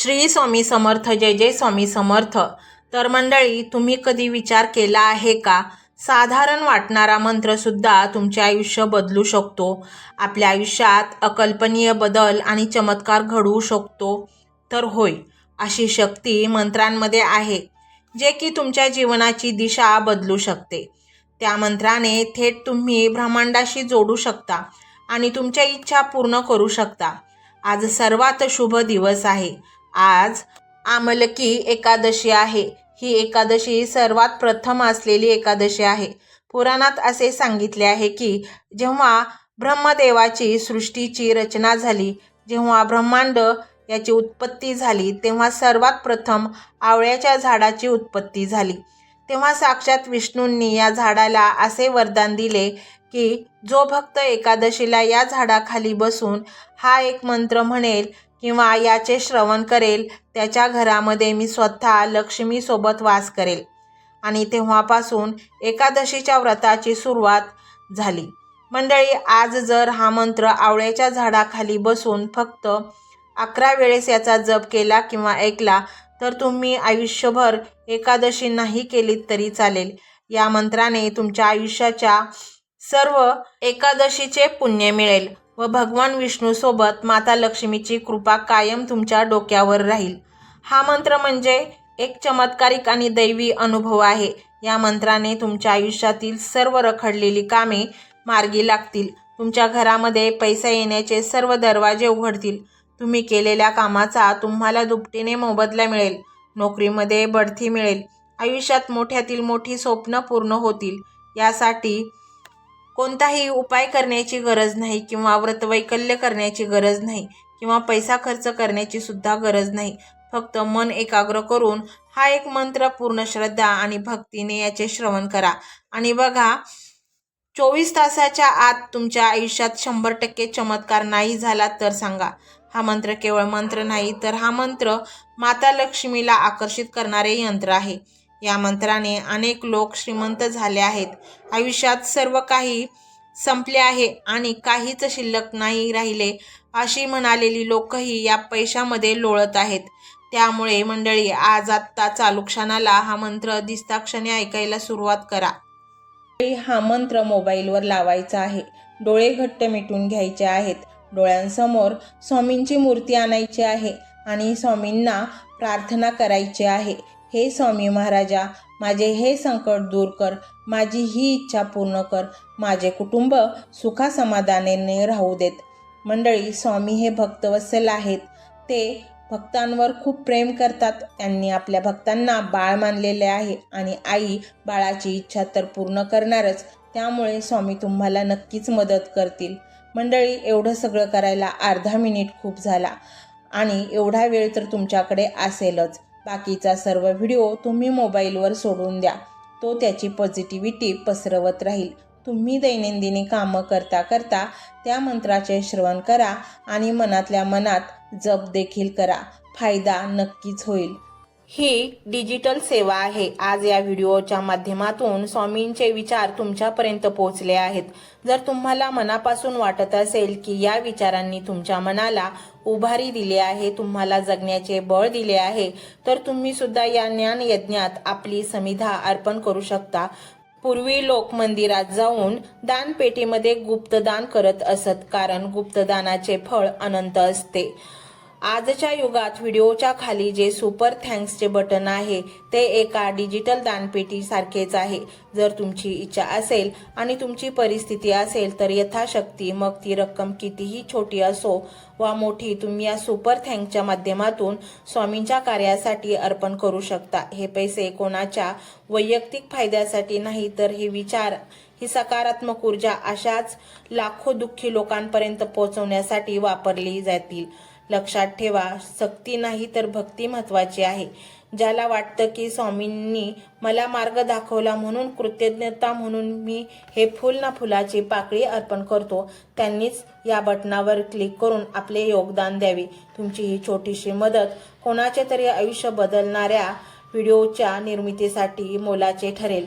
श्री स्वामी समर्थ. जय जय स्वामी समर्थ. तर मंडळी, तुम्ही कधी विचार केला आहे का, साधारण वाटणारा मंत्रसुद्धा तुमचे आयुष्य बदलू शकतो. आपल्या आयुष्यात अकल्पनीय बदल आणि चमत्कार घडवू शकतो. तर होय, अशी शक्ती मंत्रांमध्ये आहे, जे की तुमच्या जीवनाची दिशा बदलू शकते. त्या मंत्राने थेट तुम्ही ब्रह्मांडाशी जोडू शकता आणि तुमच्या इच्छा पूर्ण करू शकता. आज सर्वात शुभ दिवस आहे. आज आमलकी एकादशी आहे. ही एकादशी सर्वात प्रथम असलेली एकादशी आहे. पुराणात असे सांगितले आहे की जेव्हा ब्रह्मदेवाची सृष्टीची रचना झाली, जेव्हा ब्रह्मांड याची उत्पत्ती झाली, तेव्हा सर्वात प्रथम आवळ्याच्या झाडाची उत्पत्ती झाली. तेव्हा साक्षात विष्णूंनी या झाडाला असे वरदान दिले की जो भक्त एकादशीला या झाडाखाली बसून हा एक मंत्र म्हणेल किंवा याचे श्रवण करेल, त्याच्या घरामध्ये मी स्वतः लक्ष्मीसोबत वास करेल. आणि तेव्हापासून एकादशीच्या व्रताची सुरुवात झाली. मंडळी, आज जर हा मंत्र आवळ्याच्या झाडाखाली बसून फक्त 11 वेळेस याचा जप केला किंवा ऐकला, तर तुम्ही आयुष्यभर एकादशी नाही केलीत तरी चालेल. या मंत्राने तुमच्या आयुष्याच्या सर्व एकादशीचे पुण्य मिळेल व भगवान विष्णूसोबत माता लक्ष्मीची कृपा कायम तुमच्या डोक्यावर राहील. हा मंत्र म्हणजे एक चमत्कारिक आणि दैवी अनुभव आहे. या मंत्राने तुमच्या आयुष्यातील सर्व रखडलेली कामे मार्गी लागतील. तुमच्या घरामध्ये पैसा येण्याचे सर्व दरवाजे उघडतील. तुम्ही केलेल्या कामाचा तुम्हाला दुपटीने मोबदला मिळेल. नोकरीमध्ये बढती मिळेल. आयुष्यात मोठ्यातील मोठी स्वप्न पूर्ण होतील. यासाठी कोणताही उपाय करण्याची गरज नाही किंवा व्रतवैकल्य करण्याची गरज नाही किंवा पैसा खर्च करण्याची सुद्धा गरज नाही. फक्त मन एकाग्र करून हा एक मंत्र पूर्ण श्रद्धा आणि भक्तीने याचे श्रवण करा आणि बघा, 24 तासाच्या आत तुमच्या आयुष्यात 100% चमत्कार नाही झाला तर सांगा. हा मंत्र केवळ मंत्र नाही, तर हा मंत्र माता लक्ष्मीला आकर्षित करणारे यंत्र आहे. या मंत्राने अनेक लोक श्रीमंत झाले आहेत. आयुष्यात सर्व काही संपले आहे आणि काहीच शिल्लक नाही राहिले अशी म्हणालेली लोकही या पैशामध्ये लोळत आहेत. त्यामुळे मंडळी, आज आत्ता चालू क्षणाला हा मंत्र दिसता क्षणी ऐकायला सुरुवात करा. हा मंत्र मोबाईलवर लावायचा आहे. डोळे घट्ट मिटून घ्यायचे आहेत. डोळ्यांसमोर स्वामींची मूर्ती आणायची आहे आणि स्वामींना प्रार्थना करायची आहे. हे स्वामी महाराजा, माझे हे संकट दूर कर, माझी ही इच्छा पूर्ण कर, माझे कुटुंब सुखासमाधानाने राहू देत. मंडळी, स्वामी हे भक्तवत्सल आहेत. ते भक्तांवर खूप प्रेम करतात. त्यांनी आपल्या भक्तांना बाळ मानलेले आहे आणि आई बाळाची इच्छा तर पूर्ण करणारच. त्यामुळे स्वामी तुम्हाला नक्कीच मदत करतील. मंडळी, एवढं सगळं करायला अर्धा मिनिट खूप झाला आणि एवढा वेळ तर तुमच्याकडे असेलच. बाकीचा सर्व व्हिडिओ तुम्ही मोबाईलवर सोडून द्या. तो त्याची पॉझिटिव्हिटी पसरवत राहील. तुम्ही दैनंदिनी कामं करता करता त्या मंत्राचे श्रवण करा आणि मनातल्या मनात जप देखील करा. फायदा नक्कीच होईल. ही डिजिटल सेवा आहे. आज या व्हिडिओच्या माध्यमातून स्वामींचे विचार तुमच्यापर्यंत पोहोचले आहेत. जर तुम्हाला मनापासून वाटत असेल की या विचारांनी तुमच्या मनाला उभारी दिली आहे, तुम्हाला जगण्याचे बळ दिले आहे, तर तुम्ही सुद्धा या ज्ञान यज्ञात आपली समिधा अर्पण करू शकता. पूर्वी लोक मंदिरात जाऊन दानपेटीमध्ये गुप्तदान करत असत, कारण गुप्तदानाचे फळ अनंत असते. आजच्या युगात व्हिडिओच्या खाली जे सुपर थँक्सचे बटन आहे ते एका डिजिटल दानपेटी सारखेच आहे. जर तुमची इच्छा असेल आणि तुमची परिस्थिती असेल तर यथाशक्ती, मग ती रक्कम कितीही छोटी असो वा मोठी, तुम्ही या सुपर थँक्सच्या माध्यमातून स्वामींच्या कार्यासाठी अर्पण करू शकता. हे पैसे कोणाच्या वैयक्तिक फायद्यासाठी नाही, तर हे विचार, ही सकारात्मक ऊर्जा अशाच लाखो दुःखी लोकांपर्यंत पोहोचवण्यासाठी वापरली जातील. लक्षात ठेवा, सक्ती नाही तर भक्ती महत्वाची आहे. ज्याला वाटतं की स्वामींनी मला मार्ग दाखवला म्हणून कृतज्ञता म्हणून मी हे फुल ना फुलाची पाकळी अर्पण करतो, त्यांनीच या बटनावर क्लिक करून आपले योगदान द्यावे. तुमची ही छोटीशी मदत कोणाचे तरी आयुष्य बदलणाऱ्या व्हिडिओच्या निर्मितीसाठी मोलाचे ठरेल.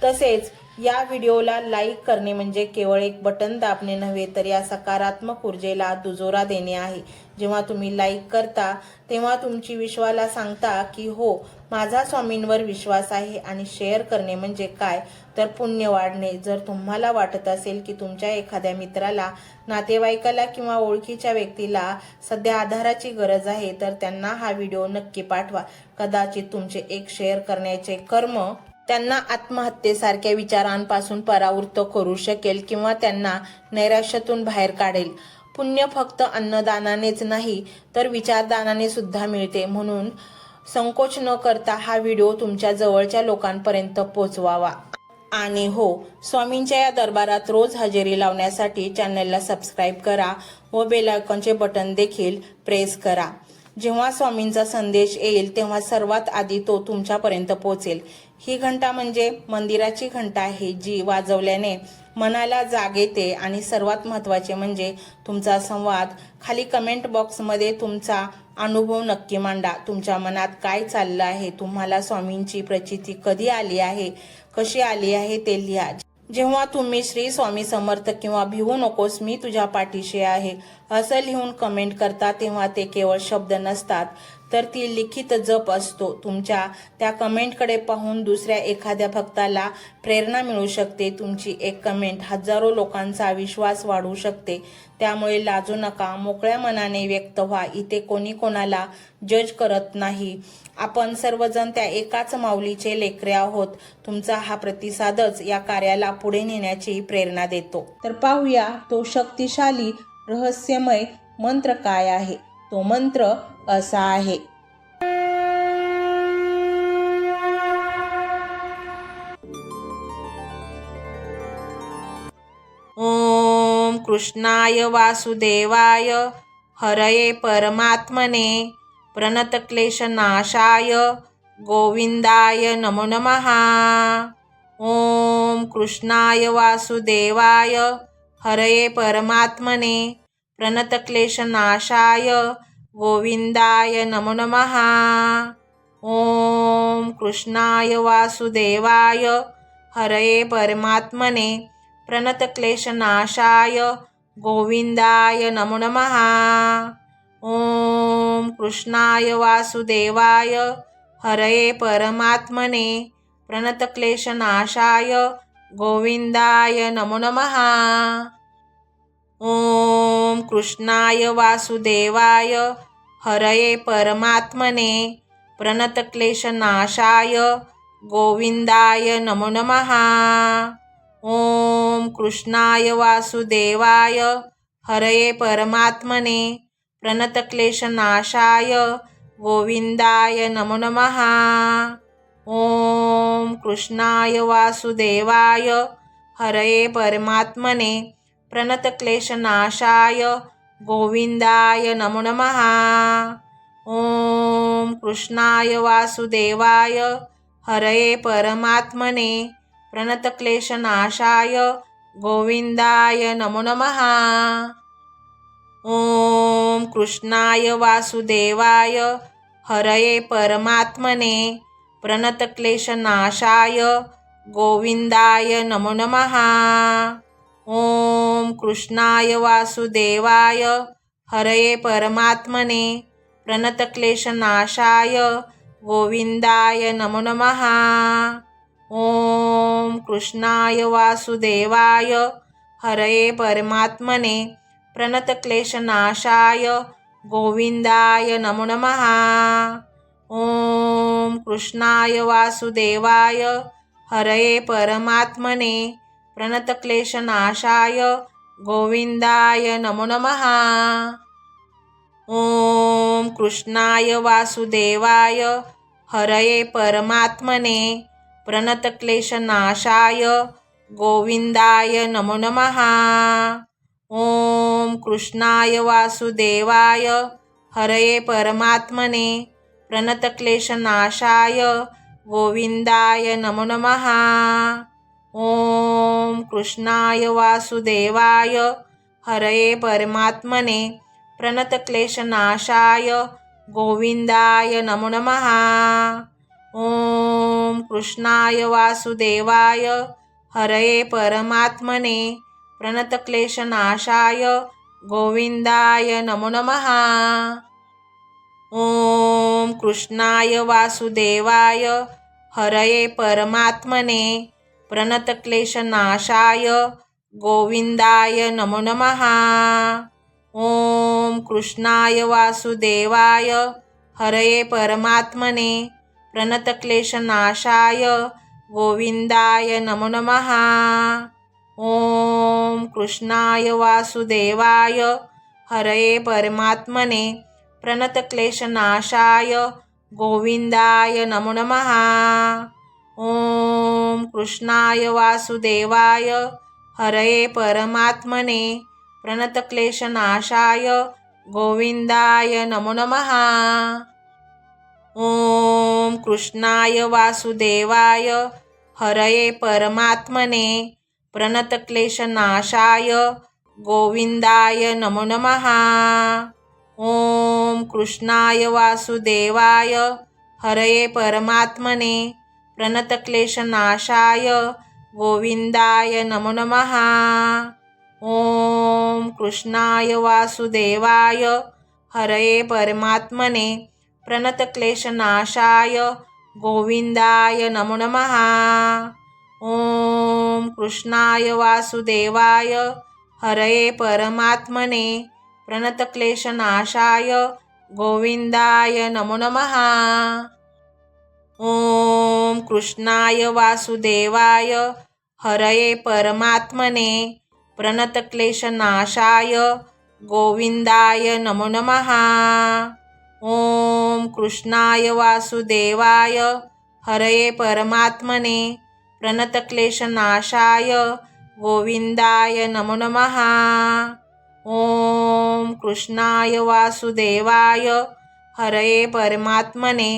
तसेच या व्हिडिओला लाईक करणे म्हणजे केवळ एक बटन दाबणे नव्हे तर या सकारात्मक ऊर्जेला दुजोरा देणे आहे. जेव्हा तुम्ही लाईक करता तेव्हा तुमची विश्वाला सांगता की हो, माझा स्वामींवर विश्वास आहे. आणि शेअर करणे म्हणजे काय तर पुण्य वाढणे. जर तुम्हाला वाटत असेल की तुमच्या एखाद्या मित्राला, नातेवाईकाला किंवा ओळखीच्या व्यक्तीला सध्या आधाराची गरज आहे तर त्यांना हा व्हिडिओ नक्की पाठवा. कदाचित तुमचे एक शेअर करण्याचे कर्म त्यांना आत्महत्येसारख्या विचारांपासून परावृत्त करू शकेल किंवा त्यांना नैराश्यातून बाहेर काढेल. पुण्य फक्त अन्नदानानेच नाही तर विचारदानाने सुद्धा मिळते. म्हणून संकोच न करता हा व्हिडिओ तुमच्या जवळच्या लोकांपर्यंत पोहोचवावा. आणि हो, स्वामींच्या या दरबारात रोज हजेरी लावण्यासाठी चॅनलला सबस्क्राईब करा व बेल आयकॉनचे बटन देखील प्रेस करा. जेव्हा स्वामींचा संदेश येईल तेव्हा सर्वात आधी तो तुमच्यापर्यंत पोहोचेल. ही घंटा म्हणजे मंदिराची घंटा आहे जी वाजवल्याने मनाला जाग येते. आणि सर्वात महत्त्वाचे म्हणजे तुमचा संवाद. खाली कमेंट बॉक्समध्ये तुमचा अनुभव नक्की मांडा. तुमच्या मनात काय चाललं आहे, तुम्हाला स्वामींची प्रचिती कधी आली आहे, कशी आली आहे ते लिहा. जेव्हा तुम्ही श्री स्वामी समर्थ किंवा भिवू नकोस मी तुझ्या पाठीशी आहे असं लिहून कमेंट करता तेव्हा ते केवळ शब्द नसतात तर ती लिखित जप असतो. तुमच्या त्या कमेंटकडे पाहून दुसऱ्या एखाद्या भक्ताला प्रेरणा मिळू शकते. तुमची एक कमेंट हजारो लोकांचा विश्वास वाढवू शकते. त्यामुळे लाजू नका, मोकळ्या मनाने व्यक्त व्हा. इथे कोणी कोणाला जज करत नाही. आपण सर्वजण त्या एकाच माऊलीचे लेकरे आहोत. तुमचा हा प्रतिसादच या कार्याला पुढे नेण्याची प्रेरणा देतो. तर पाहूया तो शक्तिशाली रहस्यमय मंत्र काय आहे. तो मंत्र असा आहे. ओम कृष्णाय वासुदेवाय हरये परमात्मने प्रणतक्लेशनाशाय गोविंदाय नमो नमः. ओम कृष्णाय वासुदेवाय हरये परमात्मने प्रणतक्लेशनाशाय गोविंदाय नमो नमः. ओम कृष्णाय वासुदेवाय हरये परमात्मने प्रणतक्लेशनाशाय गोविंदाय नमो नमः. ओम कृष्णाय वासुदेवाय हरये परमात्मने प्रणतक्लेशनाशाय गोविंदाय नमो नमः. ओम कृष्णाय वासुदेवाय हरये परमात्मने प्रणतक्लेशनाशाय गोविंदाय नमो नमः. ओम कृष्णाय वासुदेवाय हरये परमात्मने प्रणतक्लेशनाशाय गोविंदाय नमो नमः. ओम कृष्णाय वासुदेवाय हरये परमात्मने प्रणतक्लेशनाशाय गोविंदाय नमो नमः. ओम कृष्णाय वासुदेवाय हरये परमात्मने प्रणतक्लेशनाशाय गोविंदाय नमो नमः. ओम कृष्णाय वासुदेवाय हरये परमात्मने प्रणतक्लेशनाशाय गोविंदाय नमो नमः. ओम कृष्णाय वासुदेवाय हरये परमात्मने प्रणतक्लेशनाशाय गोविंदाय नमो नमः. ओम कृष्णाय वासुदेवाय हरये परमात्मने प्रणतक्लेशनाशाय गोविंदाय नमो नमः. ओम कृष्णाय वासुदेवाय हरये परमात्मने प्रणतक्लेशनाशाय गोविंदाय नमो नमः. ओम कृष्णाय वासुदेवाय हरये परमात्मने प्रणतक्लेशनाशाय गोविंदाय नमो नमः. ओम कृष्णाय वासुदेवाय हरये परमात्मने प्रणतक्लेशनाशाय गोविंदाय नमो नमः. ओम कृष्णाय वासुदेवाय हरये परमात्मने प्रणतक्लेशनाशाय गोविंदाय नमो नमः. ओम कृष्णाय वासुदेवाय हरये परमात्मने प्रणतक्लेशनाशाय गोविंदाय नमो नमः। ओम कृष्णाय वासुदेवाय हरये परमात्मने प्रणतक्लेशनाशाय गोविंदाय नमो नमः। ओम कृष्णाय वासुदेवाय हरये परमात्मने प्रणतक्लेशनाशाय गोविंदाय नमो नमः। ओम कृष्णाय वासुदेवाय हरये परमात्मने प्रणतक्लेशनाशाय गोविंदाय नमो नमः। ओम कृष्णाय वासुदेवाय हरये परमात्मने प्रणतक्लेशनाशाय गोविंदाय नमो नमः। ओम कृष्णाय वासुदेवाय हरये परमात्मने प्रणतक्लेशनाशाय गोविंदाय नमो नमः। ओम कृष्णाय वासुदेवाय हरये परमात्मने प्रणतक्लेशनाशाय गोविंदाय नमो नमः। ओम कृष्णाय वासुदेवाय हरये परमात्मने प्रणतक्लेशनाशाय गोविंदाय नमो नमः। ओम कृष्णाय वासुदेवाय हरये परमात्मने प्रणतक्लेशनाशाय गोविंदाय नमो नमः। ओम कृष्णाय वासुदेवाय हरये परमात्मने प्रणतक्लेशनाशाय गोविंदाय नमो नमः। ओम कृष्णाय वासुदेवाय हरये परमात्मने प्रणतक्लेशनाशाय गोविंदाय नमो नमः। ओम कृष्णाय वासुदेवाय हरये परमात्मने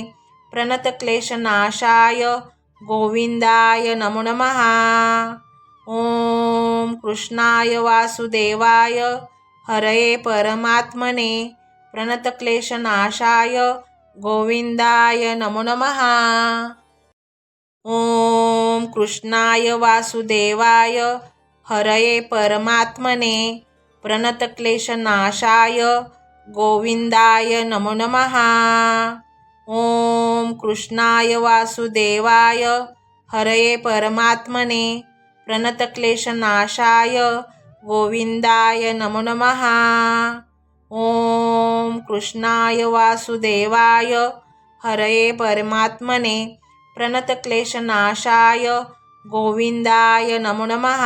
प्रणतक्लेशनाशाय गोविंदाय नमो नमः। ओम कृष्णाय वासुदेवाय हरये परमात्मने प्रणतक्लेशनाशाय गोविंदाय नमो नमः। ओम कृष्णाय वासुदेवाय हरये परमात्मने प्रणतक्लेशनाशाय गोविंदाय नमो नमः। ओम कृष्णाय वासुदेवाय हरये परमात्मने प्रणतक्लेशनाशाय गोविंदाय नमो नमः। ओम कृष्णाय वासुदेवाय हरये परमात्मने प्रणतक्लेशनाशाय गोविंदाय नमो नमः।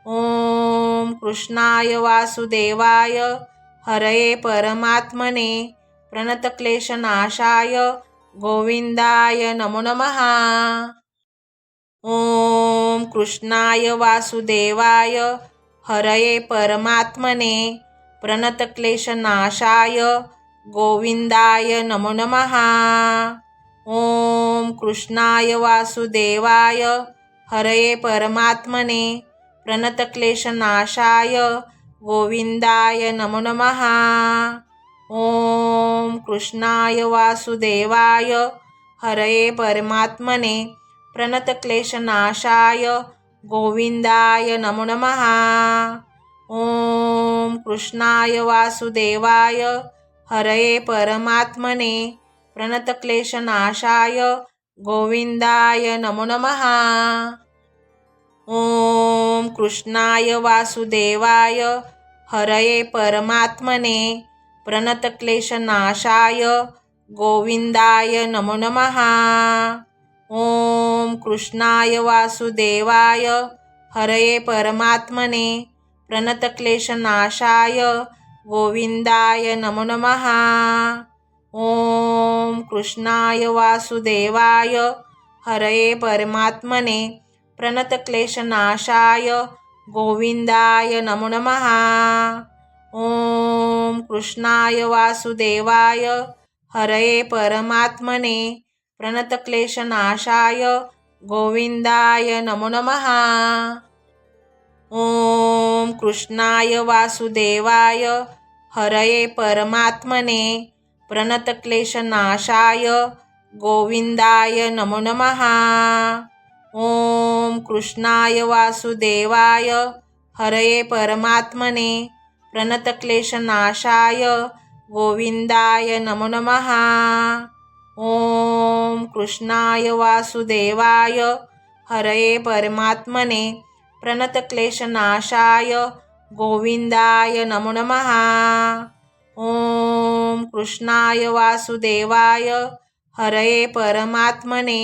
ओम कृष्णाय वासुदेवाय हरये परमात्मने प्रणतक्लेशनाशाय गोविंदाय नमो नमः। ओम कृष्णाय वासुदेवाय हरये परमात्मने प्रणतक्लेशनाशाय गोविंदाय नमो नमः। ओम कृष्णाय वासुदेवाय हरये परमात्मने प्रणतक्लेशनाशाय गोविंदाय नमो नमः। ओम कृष्णाय वासुदेवाय हरये परमात्मने प्रणतक्लेशनाशाय गोविंदाय नमो नमः। ओम कृष्णाय वासुदेवाय हरये परमात्मने प्रणतक्लेशनाशाय गोविंदाय नमो नमः। ओम कृष्णाय वासुदेवाय हरये परमात्मने प्रणतक्लेशनाशाय गोविंदाय नमो नमः। ओम कृष्णाय वासुदेवाय हरये परमात्मने प्रणतक्लेशनाशाय गोविंदाय नमो नमः। ओम कृष्णाय वासुदेवाय हरये परमात्मने प्रणतक्लेशनाशाय गोविंदाय नमो नमः। ओम कृष्णाय वासुदेवाय हरये परमात्मने प्रणतक्लेशनाशाय गोविंदाय नमो नमः। ओम कृष्णाय वासुदेवाय हरये परमात्मने प्रणतक्लेशनाशाय गोविंदाय नमो नमः। ओम कृष्णाय वासुदेवाय हरये परमात्मने प्रणतक्लेशनाशाय गोविंदाय नमो नमः। ओम कृष्णाय वासुदेवाय हरये परमात्मने प्रणतक्लेशनाशाय गोविंदाय नमो नमः। ओम कृष्णाय वासुदेवाय हरये परमात्मने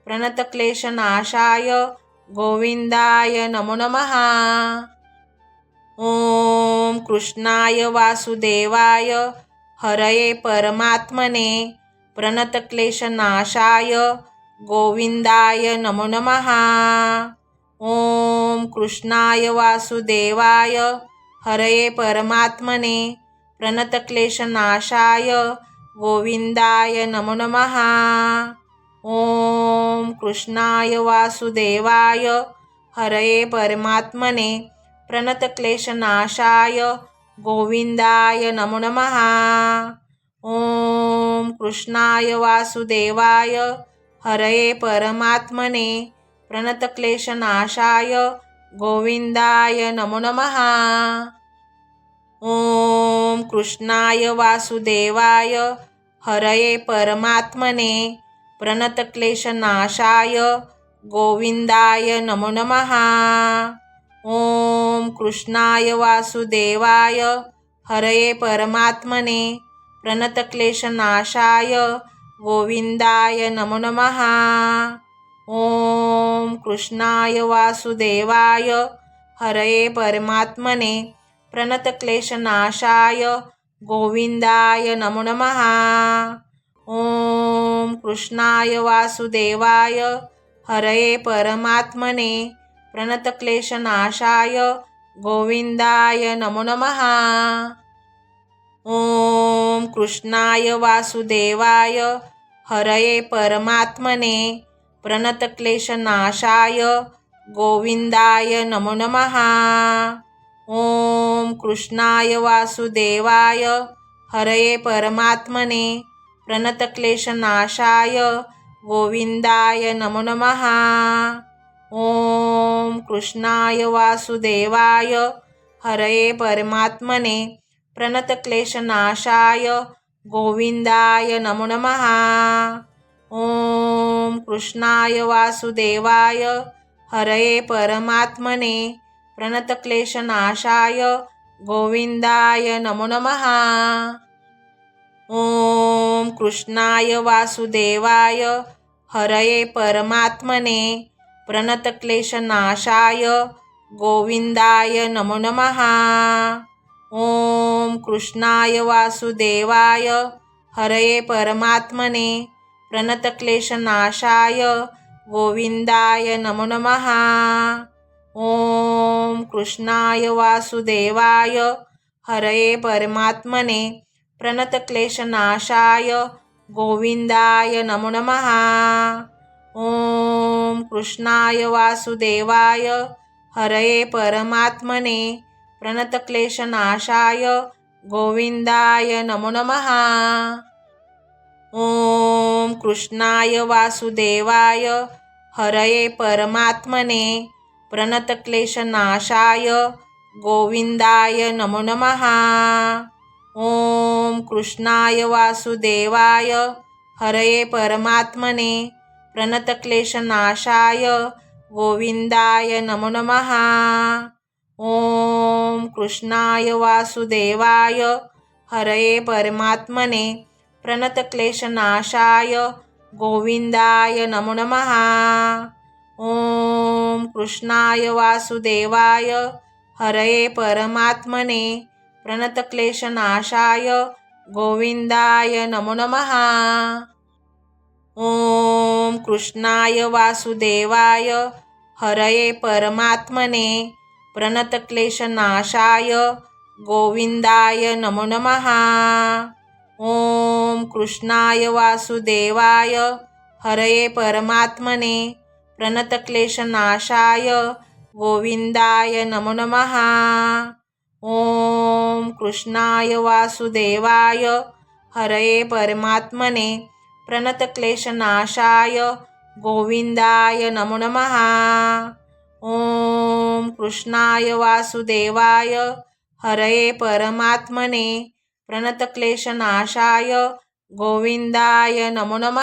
प्रणतक्लेशनाशाय गोविंदाय नमो नमः। ओम कृष्णाय वासुदेवाय हरये परमात्मने प्रणतक्लेशनाशाय गोविंदाय नमो नमः। ओम कृष्णाय वासुदेवाय हरये परमात्मने प्रणतक्लेशनाशाय गोविंदाय नमो नमः। ओम कृष्णाय वासुदेवाय हरये परमात्मने प्रणतक्लेशनाशाय गोविंदाय नमो नमः। ओम कृष्णाय वासुदेवाय हरये परमात्मने प्रणतक्लेशनाशाय गोविंदाय नमो नमः। ओम कृष्णाय वासुदेवाय हरये परमात्मने प्रणतक्लेशनाशाय गोविंदाय नमो नमः। ओम कृष्णाय वासुदेवाय हरये परमात्मने प्रणतक्लेशनाशाय गोविंदाय नमो नमः। ओम कृष्णाय वासुदेवाय हरये परमात्मने प्रणतक्लेशनाशाय गोविंदाय नमो नमः। ओम कृष्णाय वासुदेवाय हरये परमात्मने प्रणतक्लेशनाशाय गोविंदाय नमो नमः। ओम कृष्णाय वासुदेवाय हरये परमात्मने प्रणतक्लेशनाशाय गोविंदाय नमो नमः। ओम कृष्णाय वासुदेवाय हरये परमात्मने प्रणतक्लेशनाशाय गोविंदाय नमो नमः। ओम कृष्णाय वासुदेवाय हरये परमात्मने प्रणतक्लेशनाशाय गोविंदाय नमो नमः। ओम कृष्णाय वासुदेवाय हरये परमात्मने प्रणतक्लेशनाशाय गोविंदाय नमो नमः। ओम कृष्णाय वासुदेवाय हरये परमात्मने प्रणतक्लेशनाशाय गोविंदाय नमो नमः। ओम कृष्णाय वासुदेवाय हरये परमात्मने प्रणतक्लेशनाशाय गोविंदाय नमो नमः। ओम कृष्णाय वासुदेवाय हरये परमात्मने प्रणतक्लेशनाशाय गोविंदाय नमो नमः। ओम कृष्णाय वासुदेवाय हरये परमात्मने प्रणतक्लेशनाशाय गोविंदाय नमो नमः। ओम कृष्णाय वासुदेवाय हरये परमात्मने प्रणतक्लेशनाशाय गोविंदाय नमो नमः। ओम कृष्णाय वासुदेवाय हरये परमात्मने प्रणतक्लेशनाशाय गोविंदाय नमो नमः। ओम कृष्णाय वासुदेवाय हरये परमात्मने प्रणतक्लेशनाशाय गोविंदाय नमो नमः। ओम कृष्णाय वासुदेवाय हरये परमात्मने प्रणतक्लेशनाशाय गोविंदाय नमो नमः। ओम कृष्णाय वासुदेवाय हरये परमात्मने प्रणतक्लेशनाशाय गोविंदाय नमो नमः। ओम कृष्णाय वासुदेवाय हरये परमात्मने प्रणतक्लेशनाशाय गोविंदाय नमो नमः। ओम कृष्णाय वासुदेवाय हरये परमात्मने प्रणतक्लेशनाशाय गोविंदाय नमो नमः. ओम कृष्णाय वासुदेवाय हरये परमात्मने प्रणतक्लेशनाशाय गोविंदाय नमो नमः.